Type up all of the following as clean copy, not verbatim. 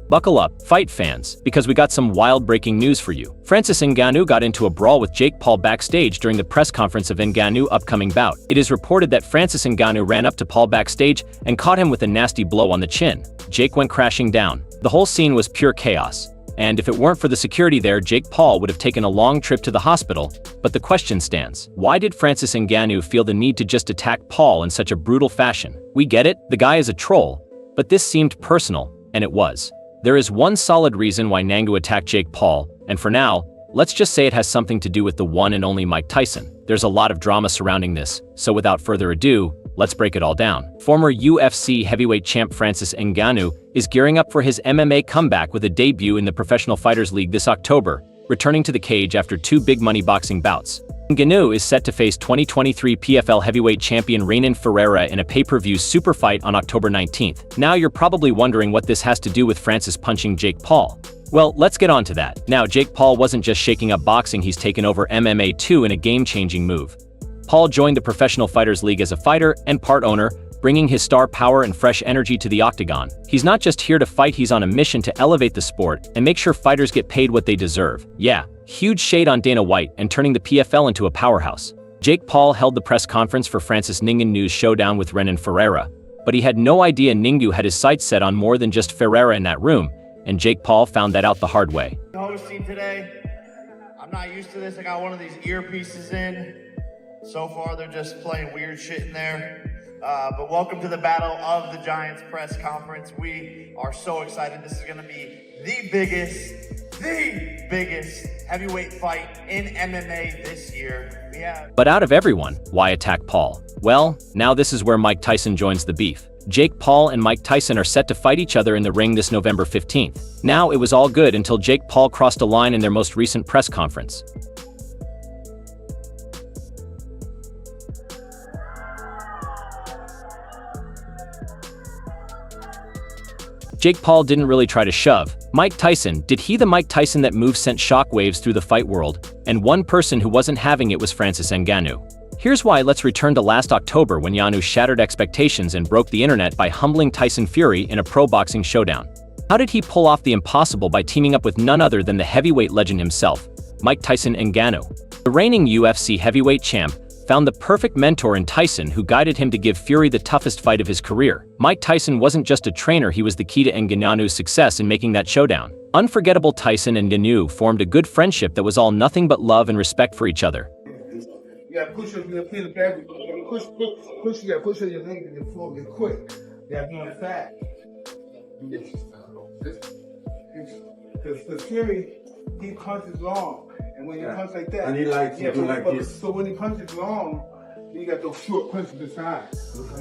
Buckle up, fight fans, because we got some wild breaking news for you. Francis Ngannou got into a brawl with Jake Paul backstage during the press conference of Ngannou's upcoming bout. It is reported that Francis Ngannou ran up to Paul backstage and caught him with a nasty blow on the chin. Jake went crashing down. The whole scene was pure chaos. And if it weren't for the security there, Jake Paul would have taken a long trip to the hospital. But the question stands, why did Francis Ngannou feel the need to just attack Paul in such a brutal fashion? We get it, the guy is a troll, but this seemed personal, and it was. There is one solid reason why Ngannou attacked Jake Paul, and for now, let's just say it has something to do with the one and only Mike Tyson. There's a lot of drama surrounding this, so without further ado, let's break it all down. Former UFC heavyweight champ Francis Ngannou is gearing up for his MMA comeback with a debut in the Professional Fighters League this October, returning to the cage after 2 big money boxing bouts. Ngannou is set to face 2023 PFL heavyweight champion Renan Ferreira in a pay-per-view super fight on October 19th. Now you're probably wondering what this has to do with Francis punching Jake Paul. Well, let's get on to that. Now, Jake Paul wasn't just shaking up boxing, he's taken over MMA too in a game-changing move. Paul joined the Professional Fighters League as a fighter and part owner, bringing his star power and fresh energy to the octagon. He's not just here to fight, he's on a mission to elevate the sport and make sure fighters get paid what they deserve. Yeah, huge shade on Dana White and turning the PFL into a powerhouse. Jake Paul held the press conference for Francis Ngannou's showdown with Renan Ferreira, but he had no idea Ngannou had his sights set on more than just Ferreira in that room, and Jake Paul found that out the hard way. Hosting today, I'm not used to this. I got one of these earpieces in. So far, they're just playing weird shit in there. But welcome to the Battle of the Giants press conference. We are so excited. This is going to be the biggest heavyweight fight in MMA this year. But out of everyone, why attack Paul? Well, now this is where Mike Tyson joins the beef. Jake Paul and Mike Tyson are set to fight each other in the ring this November 15th. Now, it was all good until Jake Paul crossed a line in their most recent press conference. Jake Paul didn't really try to shove Mike Tyson, did he? The Mike Tyson that move sent shockwaves through the fight world, and one person who wasn't having it was Francis Ngannou. Here's why. Let's return to last October when Ngannou shattered expectations and broke the internet by humbling Tyson Fury in a pro boxing showdown. How did he pull off the impossible? By teaming up with none other than the heavyweight legend himself, Mike Tyson Ngannou. The reigning UFC heavyweight champ found the perfect mentor in Tyson, who guided him to give Fury the toughest fight of his career. Mike Tyson wasn't just a trainer, he was the key to Ngannou's success in making that showdown. Unforgettable. Tyson and Ngannou formed a good friendship that was all nothing but love and respect for each other. You gotta push up, you gotta feel the back, push, you gotta push on your leg and floor, get quick. You gotta be on the fast. Because Fury, he punches long. And when you punch like that, and he likes to do like this. So when he punches long, you got those short punches to the side.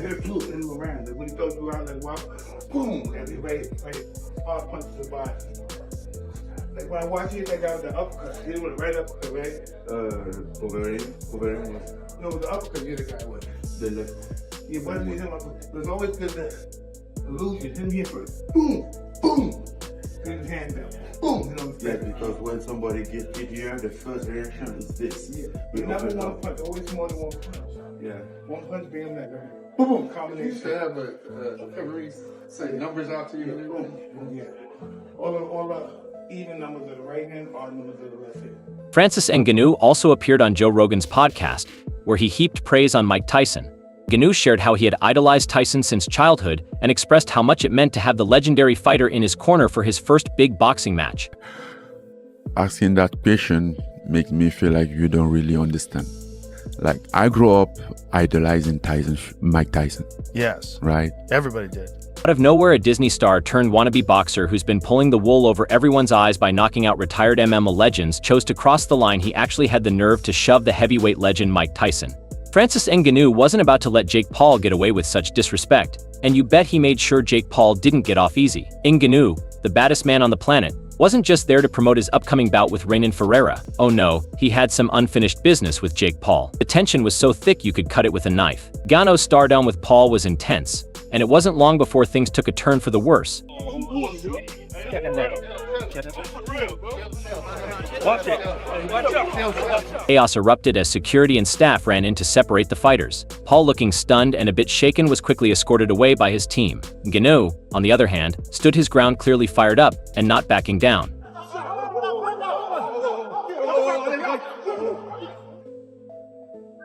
He'll do it and around. Like when he throws you out, like wow, boom, and he right, hard punches to the body. Like when I watch it, that guy with the uppercut, he went right uppercut, right? Ferreira. No, the uppercut, you're the guy with The left. Yeah, but him uppercut. There's always the illusion, him here first, boom, boom, and his hand down. Boom, you know, yeah, because when somebody gets hit here, the first reaction is this. Yeah. You never one punch, always more than one punch. Yeah. One punch being that guy. Boom, combination. You have a referee say numbers out to you. Boom. Yeah. All the even numbers of the right hand, odd numbers of the left hand. Francis Ngannou also appeared on Joe Rogan's podcast, where he heaped praise on Mike Tyson. Ngannou shared how he had idolized Tyson since childhood and expressed how much it meant to have the legendary fighter in his corner for his first big boxing match. Asking that question makes me feel like you don't really understand. Like, I grew up idolizing Mike Tyson. Yes. Right? Everybody did. Out of nowhere, a Disney star turned wannabe boxer who's been pulling the wool over everyone's eyes by knocking out retired MMA legends chose to cross the line. He actually had the nerve to shove the heavyweight legend Mike Tyson. Francis Ngannou wasn't about to let Jake Paul get away with such disrespect, and you bet he made sure Jake Paul didn't get off easy. Ngannou, the baddest man on the planet, wasn't just there to promote his upcoming bout with Renan Ferreira. Oh no, he had some unfinished business with Jake Paul. The tension was so thick you could cut it with a knife. Ngannou's stardom with Paul was intense, and it wasn't long before things took a turn for the worse. Chaos erupted as security and staff ran in to separate the fighters. Paul, looking stunned and a bit shaken, was quickly escorted away by his team. Ngannou, on the other hand, stood his ground, clearly fired up and not backing down.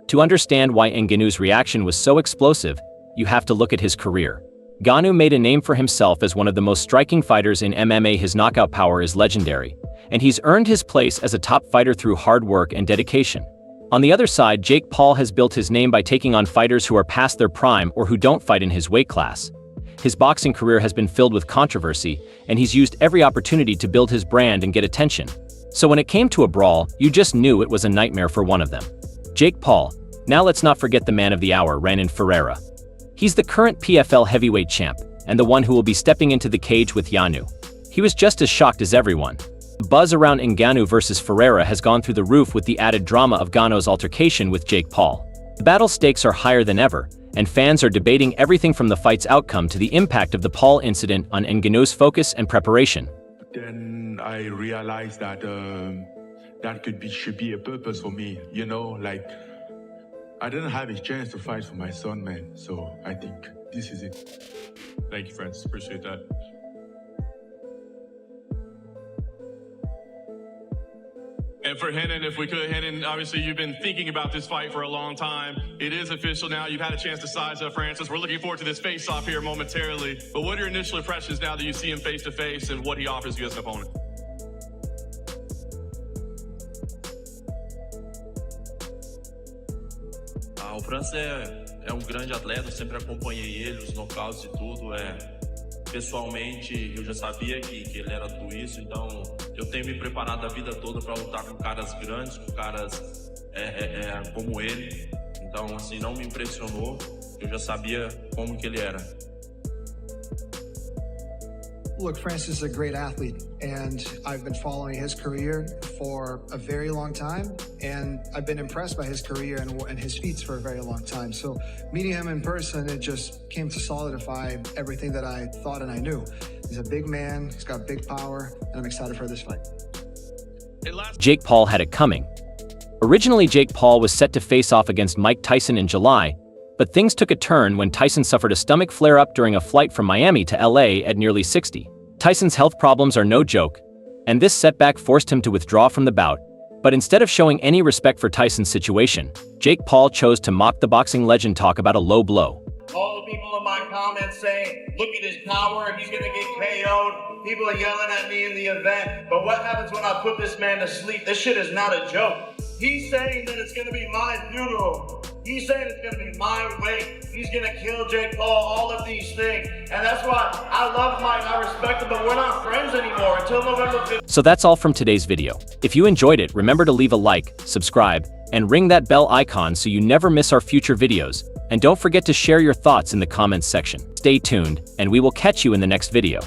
To understand why Ngannou's reaction was so explosive, you have to look at his career. Ngannou made a name for himself as one of the most striking fighters in MMA. His knockout power is legendary, and he's earned his place as a top fighter through hard work and dedication. On the other side, Jake Paul has built his name by taking on fighters who are past their prime or who don't fight in his weight class. His boxing career has been filled with controversy, and he's used every opportunity to build his brand and get attention. So when it came to a brawl, you just knew it was a nightmare for one of them. Jake Paul. Now let's not forget the man of the hour, Renan Ferreira. He's the current PFL heavyweight champ, and the one who will be stepping into the cage with Ngannou. He was just as shocked as everyone. The buzz around Ngannou versus Ferreira has gone through the roof with the added drama of Ngannou's altercation with Jake Paul. The battle stakes are higher than ever, and fans are debating everything from the fight's outcome to the impact of the Paul incident on Ngannou's focus and preparation. Then I realized that should be a purpose for me, you know, like I didn't have a chance to fight for my son, man. So I think this is it. Thank you, Francis. Appreciate that. And for Renan, if we could, Renan, obviously you've been thinking about this fight for a long time. It is official now. You've had a chance to size up Francis. We're looking forward to this face-off here momentarily. But what are your initial impressions now that you see him face-to-face and what he offers you as an opponent? O Francis é grande atleta, eu sempre acompanhei ele, os nocautes e tudo. Pessoalmente, eu já sabia que ele era tudo isso, então eu tenho me preparado a vida toda para lutar com caras grandes, com caras como ele. Então, assim, não me impressionou, eu já sabia como que ele era. Look, Francis is a great athlete, and I've been following his career for a very long time, and I've been impressed by his career and his feats for a very long time. So meeting him in person, it just came to solidify everything that I thought and I knew. He's a big man, he's got big power, and I'm excited for this fight. Jake Paul had it coming. Originally, Jake Paul was set to face off against Mike Tyson in July, but things took a turn when Tyson suffered a stomach flare-up during a flight from Miami to LA at nearly 60. Tyson's health problems are no joke, and this setback forced him to withdraw from the bout. But instead of showing any respect for Tyson's situation, Jake Paul chose to mock the boxing legend, talk about a low blow. All the people in my comments saying, look at his power, he's gonna get KO'd. People are yelling at me in the event, but what happens when I put this man to sleep? This shit is not a joke. He's saying that it's gonna be my funeral. He's saying it's gonna be my wake. He's gonna kill Jake Paul, all of these things. And that's why I love Mike, I respect him, but we're not friends anymore until November 5th. So that's all from today's video. If you enjoyed it, remember to leave a like, subscribe, and ring that bell icon so you never miss our future videos. And don't forget to share your thoughts in the comments section. Stay tuned, and we will catch you in the next video.